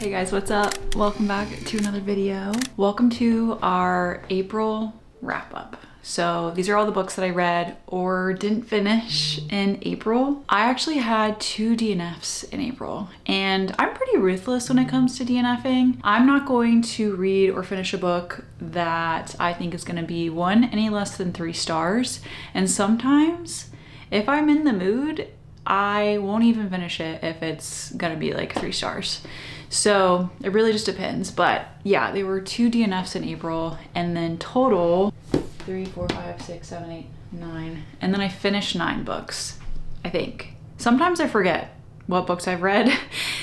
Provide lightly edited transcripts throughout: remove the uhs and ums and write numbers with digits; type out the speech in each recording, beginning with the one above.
Hey guys, what's up? Welcome back to another video. Welcome to our April wrap up. So these are all the books that I read or didn't finish in April. I actually had 2 DNFs in April, and I'm pretty ruthless when it comes to DNFing. I'm not going to read or finish a book that I think is gonna be any less than 3 stars. And sometimes if I'm in the mood, I won't even finish it if it's gonna be like 3 stars. So it really just depends. But yeah, there were 2 DNFs in April, and then total 3, 4, 5, 6, 7, 8, 9. And then I finished 9 books, I think. Sometimes I forget what books I've read.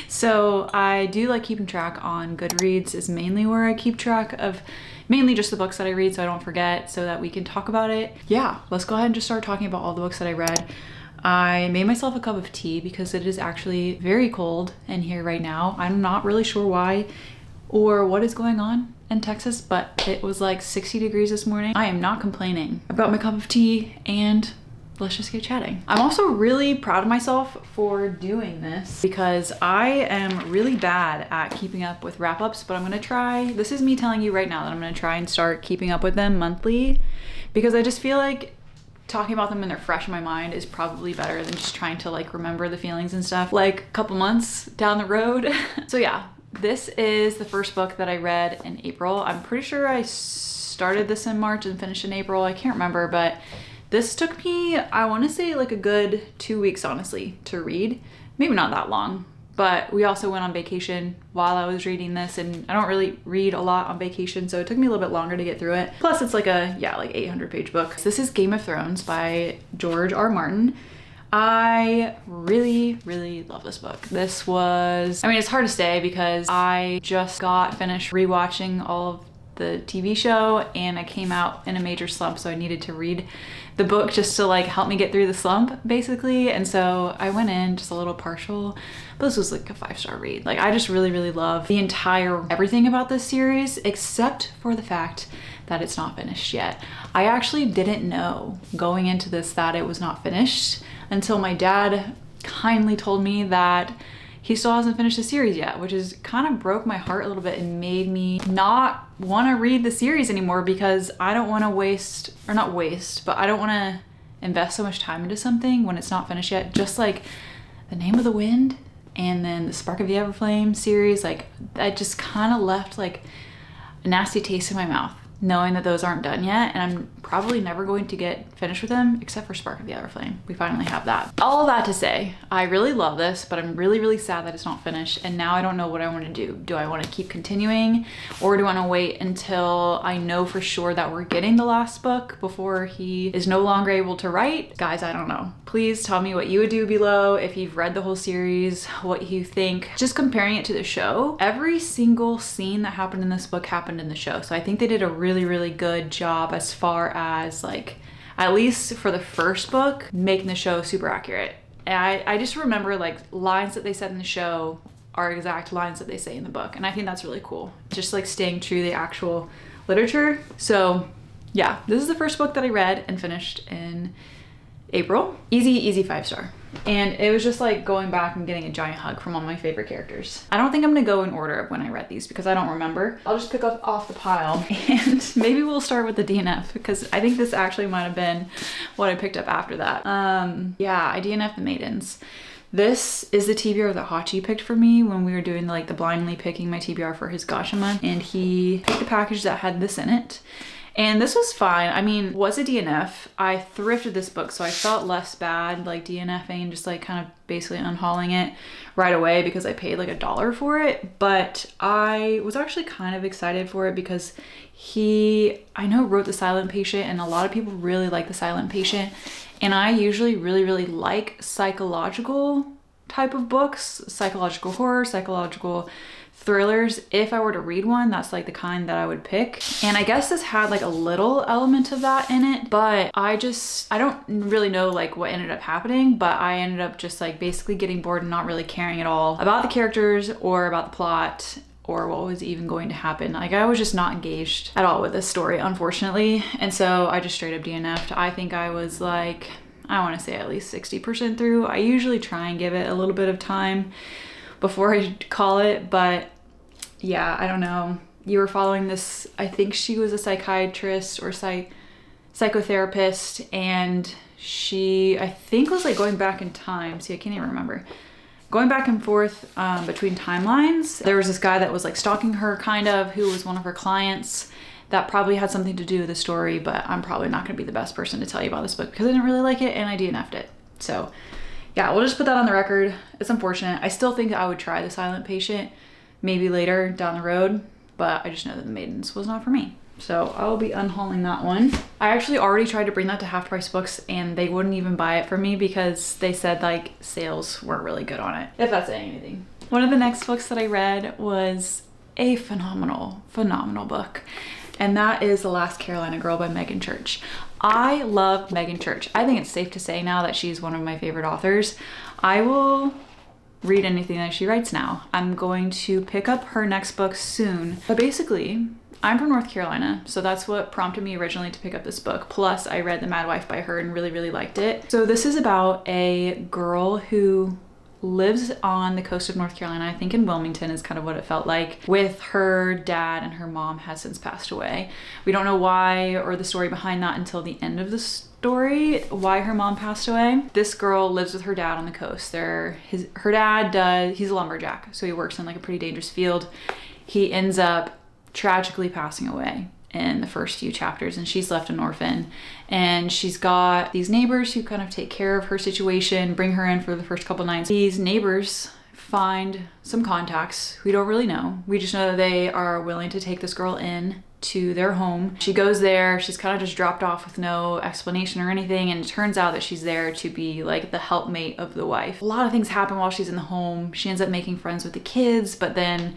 So I do like keeping track on Goodreads is mainly where I keep track of mainly just the books that I read so I don't forget, so that we can talk about it. Yeah, let's go ahead and just start talking about all the books that I read. I made myself a cup of tea because it is actually very cold in here right now. I'm not really sure why or what is going on in Texas, but it was like 60 degrees this morning. I am not complaining. I've got my cup of tea and let's just get chatting. I'm also really proud of myself for doing this because I am really bad at keeping up with wrap-ups, but I'm gonna try. This is me telling you right now that I'm gonna try and start keeping up with them monthly, because I just feel like talking about them when they're fresh in my mind is probably better than just trying to like remember the feelings and stuff like a couple months down the road. So yeah, this is the first book that I read in April. I'm pretty sure I started this in March and finished in April. I can't remember, but this took me, I want to say like a good 2 weeks, honestly, to read. Maybe not that long, but we also went on vacation while I was reading this, and I don't really read a lot on vacation, so it took me a little bit longer to get through it. Plus it's like a, yeah, like 800-page book. This is Game of Thrones by George R. Martin. I really, really love this book. This was, I mean, it's hard to say because I just got finished rewatching all of the TV show and I came out in a major slump, so I needed to read the book just to like help me get through the slump basically. And so I went in just a little partial, but this was like a 5-star read. Like I just really, really love the entire everything about this series, except for the fact that it's not finished yet. I actually didn't know going into this that it was not finished until my dad kindly told me that he still hasn't finished the series yet, which is kind of broke my heart a little bit and made me not want to read the series anymore, because I don't want to waste, or not waste, but I don't want to invest so much time into something when it's not finished yet. Just like The Name of the Wind and then the Spark of the Everflame series, like that just kind of left like a nasty taste in my mouth, knowing that those aren't done yet, and I'm probably never going to get finished with them except for Spark of the Everflame. We finally have that. All of that to say, I really love this, but I'm really, really sad that it's not finished, and now I don't know what I want to do. Do I want to keep continuing, or do I want to wait until I know for sure that we're getting the last book before he is no longer able to write? Guys, I don't know. Please tell me what you would do below if you've read the whole series, what you think. Just comparing it to the show, every single scene that happened in this book happened in the show, so I think they did a really, really good job as far as like, at least for the first book, making the show super accurate. And I just remember like lines that they said in the show are exact lines that they say in the book, and I think that's really cool. Just like staying true to the actual literature. So yeah, this is the first book that I read and finished in April. Easy 5-star. And it was just like going back and getting a giant hug from one of my favorite characters. I don't think I'm gonna go in order of when I read these because I don't remember. I'll just pick up off the pile, and maybe we'll start with the DNF because I think this actually might have been what I picked up after that. Yeah, I DNF'd The Maidens. This is the TBR that Hachi picked for me when we were doing like the blindly picking my TBR for his Gacha month, and he picked a package that had this in it. And this was fine. I mean, was a DNF. I thrifted this book, so I felt less bad like DNFing, just like kind of basically unhauling it right away because I paid like $1 for it. But I was actually kind of excited for it because he, I know, wrote The Silent Patient, and a lot of people really like The Silent Patient. And I usually really, really like psychological type of books, psychological horror, psychological thrillers. If I were to read one, that's like the kind that I would pick. And I guess this had like a little element of that in it, but I don't really know like what ended up happening, but I ended up just like basically getting bored and not really caring at all about the characters or about the plot or what was even going to happen. Like I was just not engaged at all with this story, unfortunately. And so I just straight up DNF'd. I think I was like, I want to say at least 60% through. I usually try and give it a little bit of time before I call it, but yeah, I don't know. You were following this, I think she was a psychiatrist or psychotherapist, and she, I think, was like going back in time. See, I can't even remember. Going back and forth between timelines. There was this guy that was like stalking her, kind of, who was one of her clients. That probably had something to do with the story, but I'm probably not going to be the best person to tell you about this book because I didn't really like it and I DNF'd it. So yeah, we'll just put that on the record. It's unfortunate. I still think I would try The Silent Patient maybe later down the road, but I just know that The Maidens was not for me. So I'll be unhauling that one. I actually already tried to bring that to Half Price Books and they wouldn't even buy it for me because they said like sales weren't really good on it, if that's saying anything. One of the next books that I read was a phenomenal book. And that is The Last Carolina Girl by Megan Church. I love Megan Church. I think it's safe to say now that she's one of my favorite authors. I will read anything that she writes now. I'm going to pick up her next book soon. But basically, I'm from North Carolina, so that's what prompted me originally to pick up this book. Plus, I read The Mad Wife by her and really liked it. So this is about a girl who lives on the coast of North Carolina, I think in Wilmington is kind of what it felt like, with her dad, and her mom has since passed away. We don't know why or the story behind that until the end of the story, why her mom passed away. This girl lives with her dad on the coast. Her dad he's a lumberjack, so he works in like a pretty dangerous field. He ends up tragically passing away in the first few chapters, and she's left an orphan, and she's got these neighbors who kind of take care of her situation, bring her in for the first couple nights. These neighbors find some contacts we don't really know. We just know that they are willing to take this girl in to their home. She goes there, she's kind of just dropped off with no explanation or anything, and it turns out that she's there to be like the helpmate of the wife. A lot of things happen while she's in the home. She ends up making friends with the kids, but then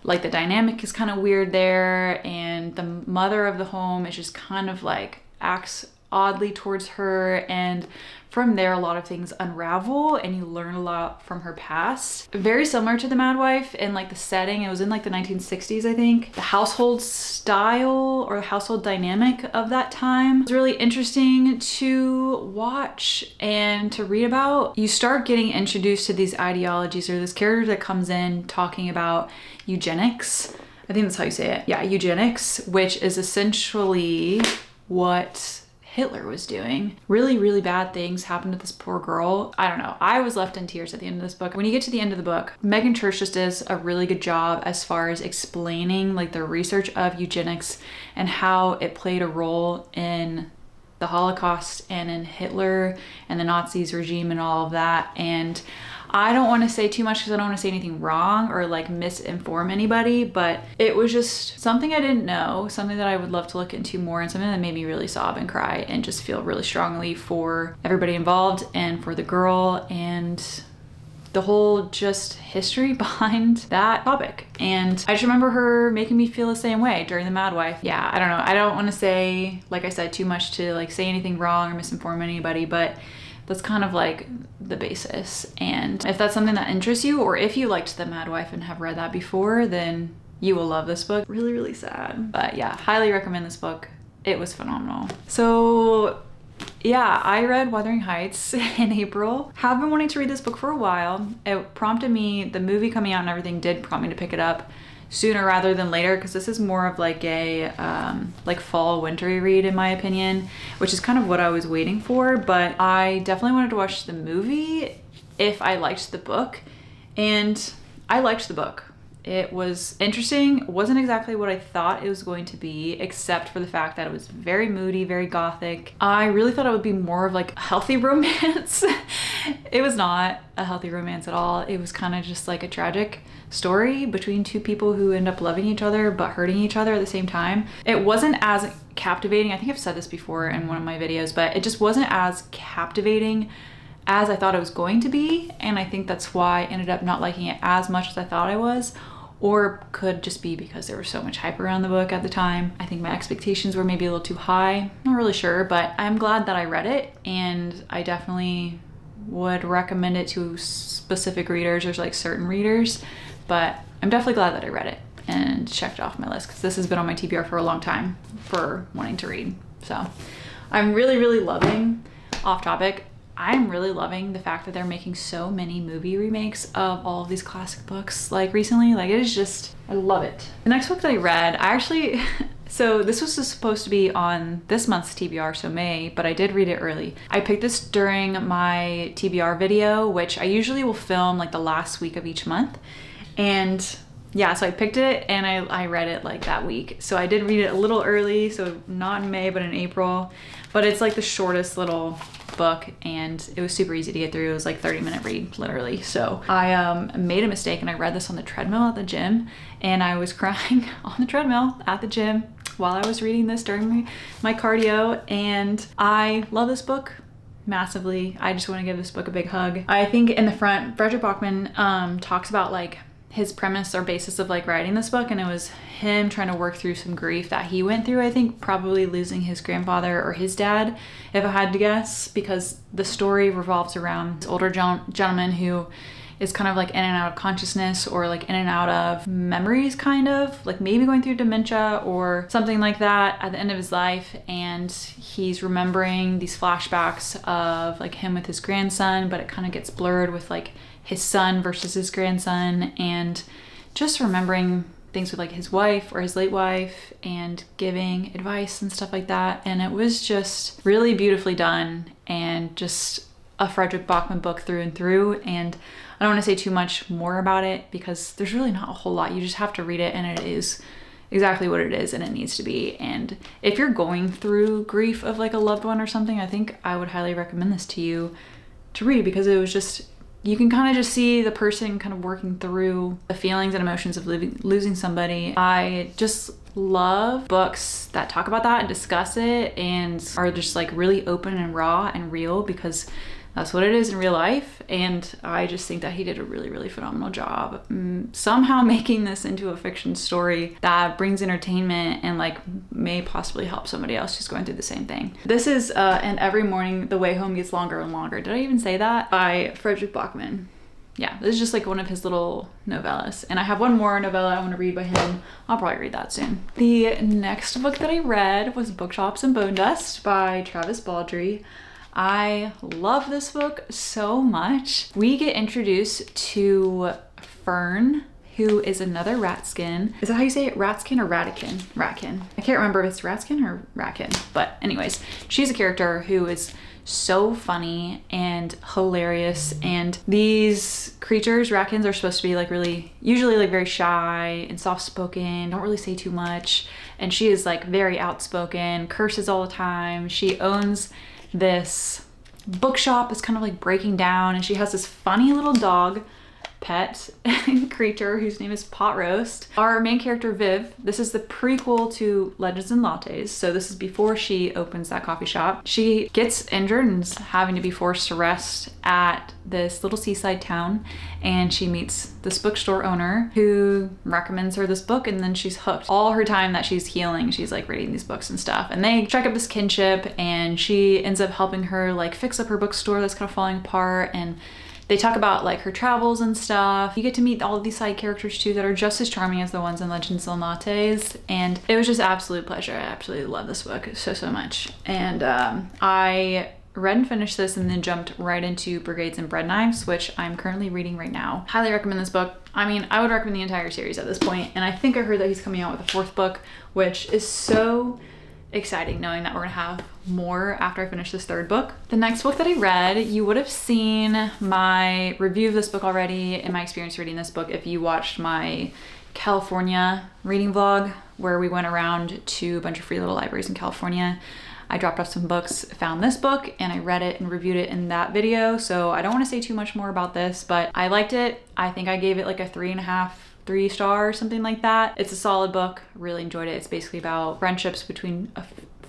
like the dynamic is kind of weird there, and the mother of the home is just kind of like acts oddly towards her, and from there a lot of things unravel and you learn a lot from her past. Very similar to The Mad Wife in like the setting. It was in like the 1960s, I think. The household style or the household dynamic of that time was really interesting to watch and to read about. You start getting introduced to these ideologies, or this character that comes in talking about eugenics. I think that's how you say it. Yeah, eugenics, which is essentially what Hitler was doing. Really bad things happened to this poor girl. I don't know. I was left in tears at the end of this book. When you get to the end of the book, Megan Church just does a really good job as far as explaining like the research of eugenics and how it played a role in the Holocaust and in Hitler and the Nazis regime and all of that. And I don't want to say too much because I don't want to say anything wrong or like misinform anybody, but it was just something I didn't know, something that I would love to look into more, and something that made me really sob and cry and just feel really strongly for everybody involved and for the girl and the whole just history behind that topic. And I just remember her making me feel the same way during The Mad Wife. Yeah, I don't know. I don't want to say, like I said, too much to like say anything wrong or misinform anybody, but that's kind of like the basis. And if that's something that interests you, or if you liked The Mad Wife and have read that before, then you will love this book. Really sad. But yeah, highly recommend this book. It was phenomenal. So yeah, I read Wuthering Heights in April. Have been wanting to read this book for a while. It prompted me, the movie coming out and everything did prompt me to pick it up sooner rather than later, because this is more of like a like fall wintry read in my opinion, which is kind of what I was waiting for. But I definitely wanted to watch the movie if I liked the book, and I liked the book. It was interesting. It wasn't exactly what I thought it was going to be, except for the fact that it was very moody, very gothic. I really thought it would be more of like a healthy romance. It was not a healthy romance at all. It was kind of just like a tragic story between two people who end up loving each other but hurting each other at the same time. It wasn't as captivating. I think I've said this before in one of my videos, but it just wasn't as captivating as I thought it was going to be, and I think that's why I ended up not liking it as much as I thought I was, or could just be because there was so much hype around the book at the time. I think my expectations were maybe a little too high. Not really sure, but I'm glad that I read it, and I definitely would recommend it to specific readers or like certain readers, but I'm definitely glad that I read it and checked it off my list, because this has been on my TBR for a long time for wanting to read. So I'm really loving, off topic, I'm really loving the fact that they're making so many movie remakes of all of these classic books like recently. Like, it is just, I love it. The next book that I read, I actually, so this was supposed to be on this month's TBR, so May, but I did read it early. I picked this during my TBR video, which I usually will film like the last week of each month. And yeah, so I picked it and I read it like that week. So I did read it a little early, so not in May, but in April. But it's like the shortest little book and it was super easy to get through. It was like 30-minute read, literally. So I made a mistake and I read this on the treadmill at the gym, and I was crying on the treadmill at the gym while I was reading this during my cardio. And I love this book massively. I just want to give this book a big hug. I think in the front, Frederick Bachman talks about like his premise or basis of like writing this book, and it was him trying to work through some grief that he went through. I think probably losing his grandfather or his dad, if I had to guess, because the story revolves around this older gentleman who is kind of like in and out of consciousness, or like in and out of memories, kind of like maybe going through dementia or something like that at the end of his life. And he's remembering these flashbacks of like him with his grandson, but it kind of gets blurred with like his son versus his grandson, and just remembering things with like his wife or his late wife and giving advice and stuff like that. And it was just really beautifully done and just a Frederick Bachman book through and through. And I don't want to say too much more about it because there's really not a whole lot. You just have to read it, and it is exactly what it is and it needs to be. And if you're going through grief of like a loved one or something, I think I would highly recommend this to you to read, because it was just, you can kind of just see the person kind of working through the feelings and emotions of losing somebody. I just love books that talk about that and discuss it and are just like really open and raw and real, because that's what it is in real life. And I just think that he did a really, really phenomenal job somehow making this into a fiction story that brings entertainment and like may possibly help somebody else who's going through the same thing. This is And Every Morning the Way Home Gets Longer and Longer. Did I even say that? By Frederick Bachman. Yeah, this is just like one of his little novellas. And I have one more novella I want to read by him. I'll probably read that soon. The next book that I read was Bookshops and Bone Dust by Travis Baldree. I love this book so much. We get introduced to Fern, who is another ratskin. Is that how you say it? Ratskin or ratikin? Ratkin. I can't remember if it's ratskin or ratkin. But anyways, she's a character who is so funny and hilarious. And these creatures, ratkins, are supposed to be like really, usually like very shy and soft-spoken, don't really say too much. And she is like very outspoken, curses all the time. She owns this bookshop is kind of like breaking down, and she has this funny little dog pet creature whose name is Pot Roast. Our main character Viv, this is the prequel to Legends and Lattes, so this is before she opens that coffee shop. She gets injured and is having to be forced to rest at this little seaside town, and she meets this bookstore owner who recommends her this book, and then she's hooked. All her time that she's healing, she's like reading these books and stuff, and they strike up this kinship, and she ends up helping her like fix up her bookstore that's kind of falling apart. And they talk about like her travels and stuff. You get to meet all of these side characters too that are just as charming as the ones in Legends and Lattes. And it was just absolute pleasure. I absolutely love this book so much. And I read and finished this and then jumped right into Brigades and Bread Knives, which I'm currently reading right now. Highly recommend this book. I mean, I would recommend the entire series at this point. And I think I heard that he's coming out with a 4th book, which is so exciting, knowing that we're gonna have more after I finish this 3rd book. The next book that I read, you would have seen my review of this book already and my experience reading this book if you watched my California reading vlog, where we went around to a bunch of free little libraries in California. I dropped off some books, found this book, and I read it and reviewed it in that video. So I don't want to say too much more about this, but I liked it. I think I gave it like a 3.5, 3 star, something like that. It's a solid book. Really enjoyed it. It's basically about friendships between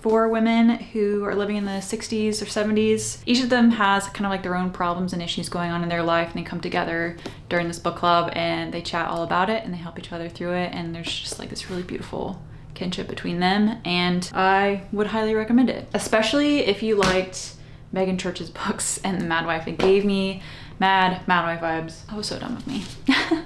4 women who are living in the 60s or 70s. Each of them has kind of like their own problems and issues going on in their life, and they come together during this book club and they chat all about it and they help each other through it. And there's just like this really beautiful kinship between them, and I would highly recommend it, especially if you liked Megan Church's books and The Mad Wife It Gave Me. Mad wife vibes. That was so dumb of me.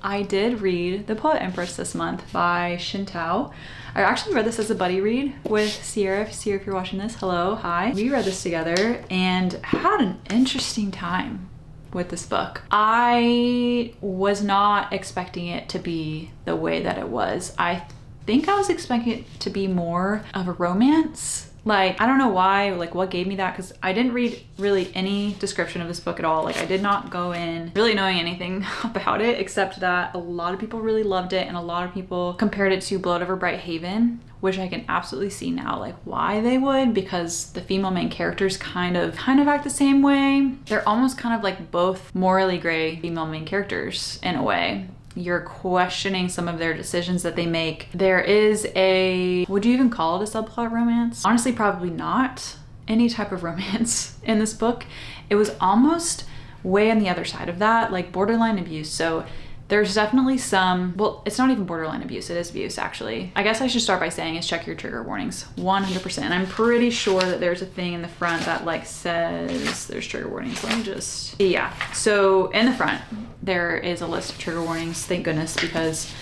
I did read The Poet Empress this month by Shintao. I actually read this as a buddy read with Sierra. Sierra, if you're watching this, hello, hi. We read this together and had an interesting time with this book. I was not expecting it to be the way that it was. I think I was expecting it to be more of a romance. Like, I don't know why, like what gave me that, because I didn't read really any description of this book at all. Like, I did not go in really knowing anything about it, except that a lot of people really loved it and a lot of people compared it to Blood Over Bright Haven, which I can absolutely see now, like why they would, because the female main characters kind of act the same way. They're almost kind of like both morally gray female main characters in a way. You're questioning some of their decisions that they make. There is a, would you even call it a subplot romance? Honestly, probably not any type of romance in this book. It was almost way on the other side of that, like borderline abuse. So there's definitely some, well, it's not even borderline abuse, it is abuse actually. I guess I should start by saying is check your trigger warnings, 100%. I'm pretty sure that there's a thing in the front that like says there's trigger warnings. Let me just, yeah. So in the front, there is a list of trigger warnings, thank goodness, because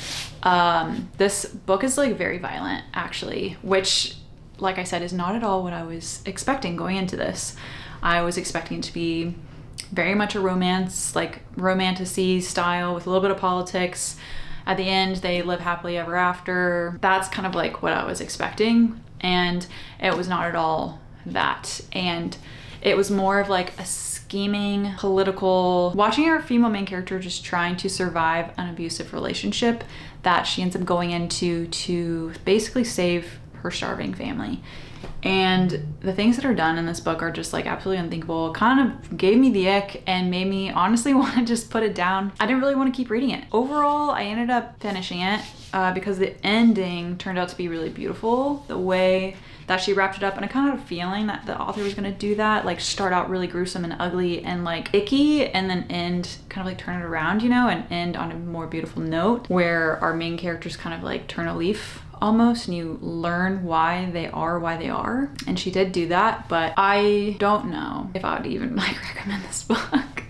this book is like very violent actually, which like I said, is not at all what I was expecting going into this. I was expecting it to be very much a romance, like romantasy style with a little bit of politics. At the end, they live happily ever after. That's kind of like what I was expecting. And it was not at all that. And it was more of like a scheming political, watching our female main character just trying to survive an abusive relationship that she ends up going into to basically save her starving family. And the things that are done in this book are just like absolutely unthinkable. Kind of gave me the ick and made me honestly want to just put it down. I didn't really want to keep reading it. Overall, I ended up finishing it because the ending turned out to be really beautiful. The way that she wrapped it up, and I kind of had a feeling that the author was going to do that, like start out really gruesome and ugly and like icky, and then end kind of like turn it around, you know, and end on a more beautiful note where our main characters kind of like turn a leaf almost, and you learn why they are. And she did do that, but I don't know if I would even like recommend this book.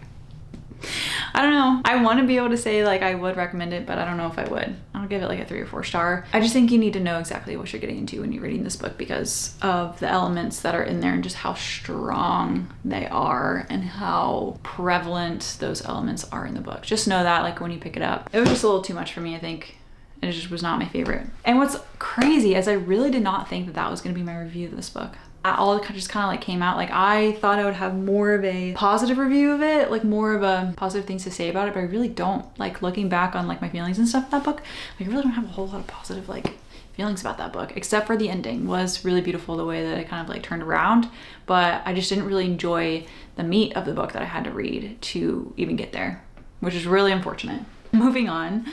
I don't know. I want to be able to say like I would recommend it, but I don't know if I would. I'll give it like a 3 or 4 star. I just think you need to know exactly what you're getting into when you're reading this book because of the elements that are in there and just how strong they are and how prevalent those elements are in the book. Just know that like when you pick it up. It was just a little too much for me, I think. It just was not my favorite. And what's crazy is I really did not think that that was going to be my review of this book. All just kind of like came out, like I thought I would have more of a positive review of it, like more of a positive things to say about it, but I really don't. Like looking back on like my feelings and stuff of that book, like I really don't have a whole lot of positive like feelings about that book, except for the ending was really beautiful, the way that it kind of like turned around, but I just didn't really enjoy the meat of the book that I had to read to even get there, which is really unfortunate. Moving on.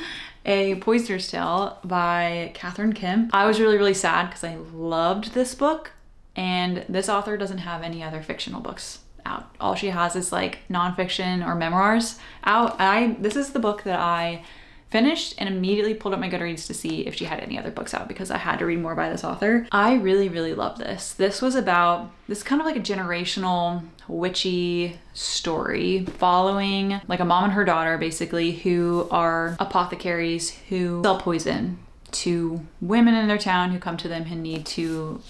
A Poisoner's Tale by Catherine Kim. I was really sad because I loved this book, and this author doesn't have any other fictional books out. All she has is like nonfiction or memoirs out. This is the book that I finished and immediately pulled up my Goodreads to see if she had any other books out because I had to read more by this author. I really love this. This was about this kind of like a generational witchy story following like a mom and her daughter basically who are apothecaries who sell poison to women in their town who come to them and need to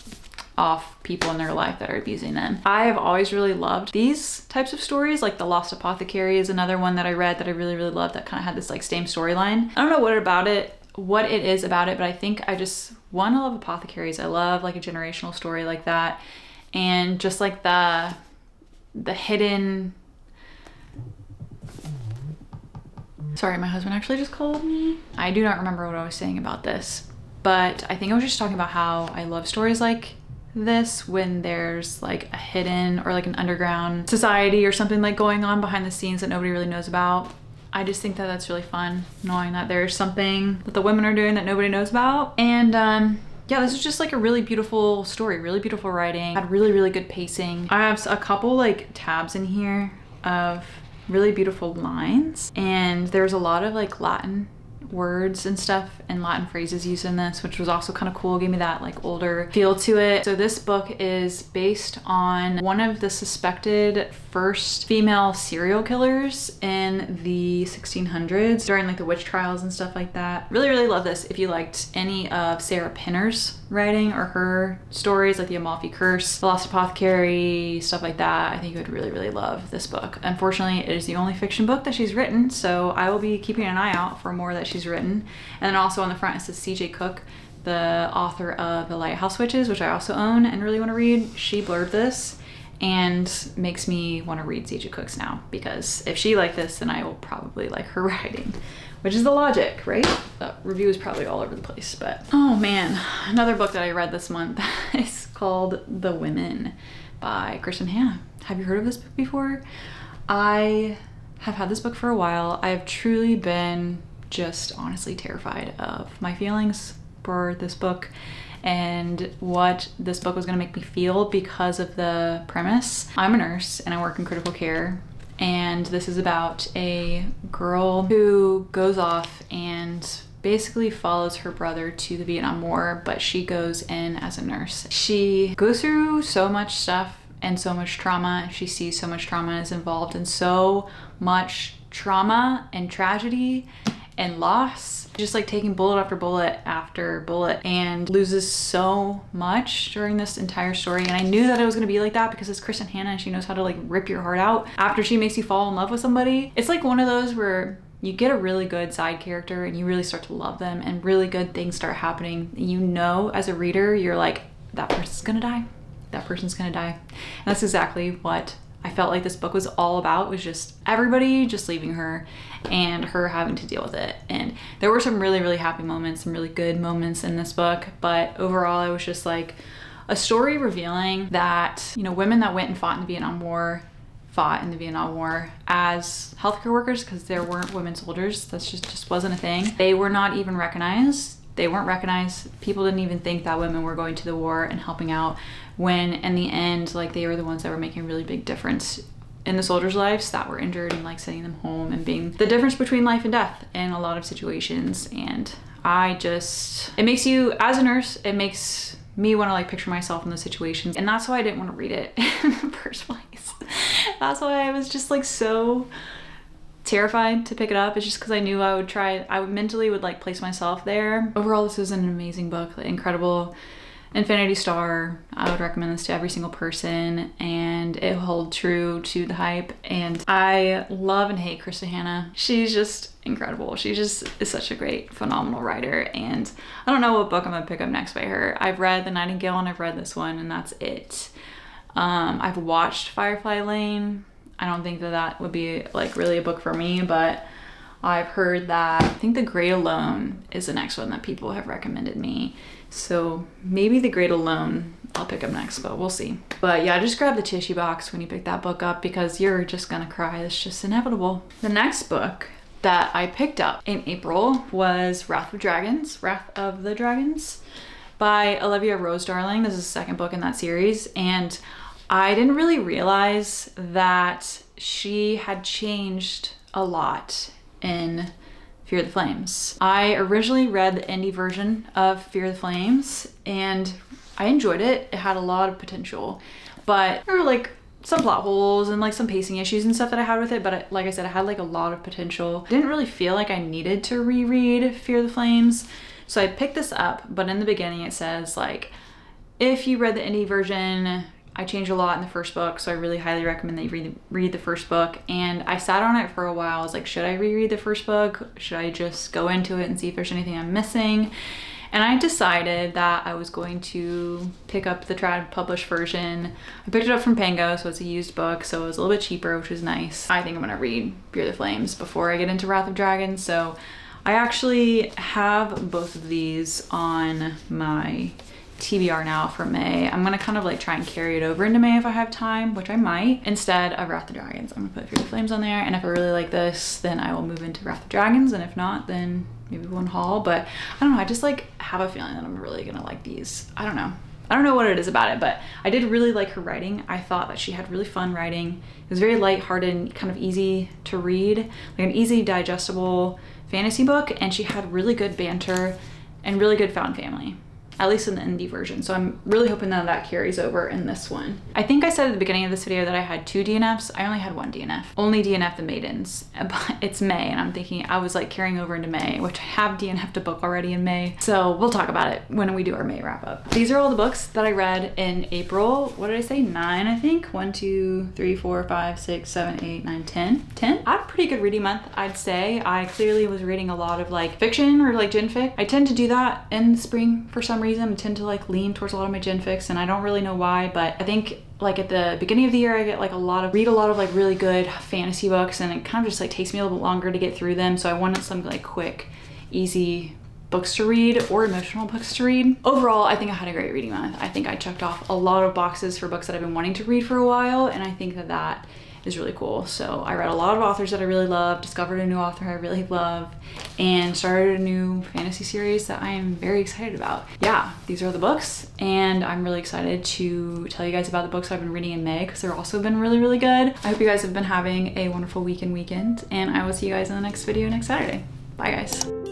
off people in their life that are abusing them. I have always really loved these types of stories, like The Lost Apothecary is another one that I read that I really loved that kind of had this like same storyline. I don't know what it is about it, but I think I just, one, I love apothecaries. I love like a generational story like that. And just like the hidden, sorry, my husband actually just called me. I do not remember what I was saying about this, but I think I was just talking about how I love stories like this when there's like a hidden or like an underground society or something like going on behind the scenes that nobody really knows about. I just think that that's really fun, knowing that there's something that the women are doing that nobody knows about. And yeah, this is just like a really beautiful story, really beautiful writing, had really good pacing. I have a couple like tabs in here of really beautiful lines, and there's a lot of like Latin words and stuff and Latin phrases used in this, which was also kind of cool. It gave me that like older feel to it. So this book is based on one of the suspected first female serial killers in the 1600s during like the witch trials and stuff like that. Really, really love this. If you liked any of Sarah Pinner's writing or her stories, like the Amalfi Curse, The Lost Apothecary, stuff like that, I think you would really, really love this book. Unfortunately, it is the only fiction book that she's written, so I will be keeping an eye out for more that she's written. And then also on the front it says C.J. Cook, the author of The Lighthouse Witches, which I also own and really want to read. She blurred this and makes me want to read C.J. Cook's now, because if she liked this, then I will probably like her writing, which is the logic, right? The review is probably all over the place, but oh man, another book that I read this month is called The Women by Kristin Hannah. Have you heard of this book before? I have had this book for a while. I have truly been just honestly terrified of my feelings for this book and what this book was going to make me feel because of the premise. I'm a nurse and I work in critical care, and this is about a girl who goes off and basically follows her brother to the Vietnam War, but she goes in as a nurse. She goes through so much stuff and so much trauma. She sees so much trauma, is involved in so much trauma and tragedy and loss, just like taking bullet after bullet, and loses so much during this entire story. And I knew that it was gonna be like that because it's Kristin Hannah and she knows how to like rip your heart out after she makes you fall in love with somebody. It's like one of those where you get a really good side character and you really start to love them and really good things start happening. You know, as a reader, you're like, that person's gonna die. That person's gonna die. And that's exactly what I felt like this book was all about, was just everybody just leaving her and her having to deal with it. And there were some really, really happy moments, some really good moments in this book, but overall it was just like a story revealing that, you know, women that went and fought in the Vietnam War as healthcare workers, because there weren't women soldiers. That's just wasn't a thing. They were not even recognized. They weren't recognized. People didn't even think that women were going to the war and helping out, when in the end, like, they were the ones that were making a really big difference in the soldiers' lives that were injured, and like sending them home and being the difference between life and death in a lot of situations. And it makes you, as a nurse, it makes me want to like picture myself in those situations. And that's why I didn't want to read it in the first place. That's why I was just like so terrified to pick it up. It's just because I knew I mentally would like place myself there. Overall, this is an amazing book, incredible. Infinity Star. I would recommend this to every single person, and it holds true to the hype. And I love and hate Kristin Hannah. She's just incredible. She just is such a great, phenomenal writer. And I don't know what book I'm gonna pick up next by her. I've read The Nightingale and I've read this one, and that's it. I've watched Firefly Lane. I don't think that would be like really a book for me, but I've heard that, I think The Great Alone is the next one that people have recommended me. So maybe The Great Alone I'll pick up next, but we'll see. But yeah, just grab the tissue box when you pick that book up, because you're just gonna cry. It's just inevitable. The next book that I picked up in April was Wrath of the Dragons by Olivia Rose Darling. This is the second book in that series, and I didn't really realize that she had changed a lot in Fear the Flames. I originally read the indie version of Fear the Flames and I enjoyed it. It had a lot of potential, but there were like some plot holes and like some pacing issues and stuff that I had with it. But like I said, it had like a lot of potential. I didn't really feel like I needed to reread Fear the Flames. So I picked this up, but in the beginning it says like, if you read the indie version, I changed a lot in the first book, so I really highly recommend that you read the first book. And I sat on it for a while. I was like, should I reread the first book? Should I just go into it and see if there's anything I'm missing? And I decided that I was going to pick up the trad published version. I picked it up from Pango, so it's a used book, so it was a little bit cheaper, which was nice. I think I'm gonna read Fear the Flames before I get into Wrath of Dragons. So I actually have both of these on my TBR now for May. I'm gonna kind of like try and carry it over into May if I have time, which I might. Instead of Wrath of Dragons, I'm gonna put Fear the Flames on there, and if I really like this, then I will move into Wrath of Dragons, and if not, then maybe one haul. But I don't know, I just like have a feeling that I'm really gonna like these. I don't know what it is about it, but I did really like her writing. I thought that she had really fun writing. It was very lighthearted and kind of easy to read, like an easy digestible fantasy book, and she had really good banter and really good found family, at least in the indie version. So I'm really hoping that that carries over in this one. I think I said at the beginning of this video that I had 2 DNFs. I only had 1 DNF. Only DNF The Maidens. But it's May, and I'm thinking I was like carrying over into May, which I have DNF'd a book already in May. So we'll talk about it when we do our May wrap up. These are all the books that I read in April. What did I say? 9, I think. 1, 2, 3, 4, 5, 6, 7, 8, 9, 10. 10? I had a pretty good reading month, I'd say. I clearly was reading a lot of like fiction or like gen fic. I tend to do that in the spring for some reason. I tend to like lean towards a lot of my gen fics, and I don't really know why, but I think like at the beginning of the year I get like read a lot of like really good fantasy books, and it kind of just like takes me a little bit longer to get through them. So I wanted some like quick, easy books to read or emotional books to read. Overall, I think I had a great reading month. I think I checked off a lot of boxes for books that I've been wanting to read for a while, and I think that that is really cool. So I read a lot of authors that I really love, discovered a new author I really love, and started a new fantasy series that I am very excited about. Yeah, these are the books, and I'm really excited to tell you guys about the books I've been reading in May, because they're also been really, really good. I hope you guys have been having a wonderful weekend, and I will see you guys in the next video next Saturday. Bye guys.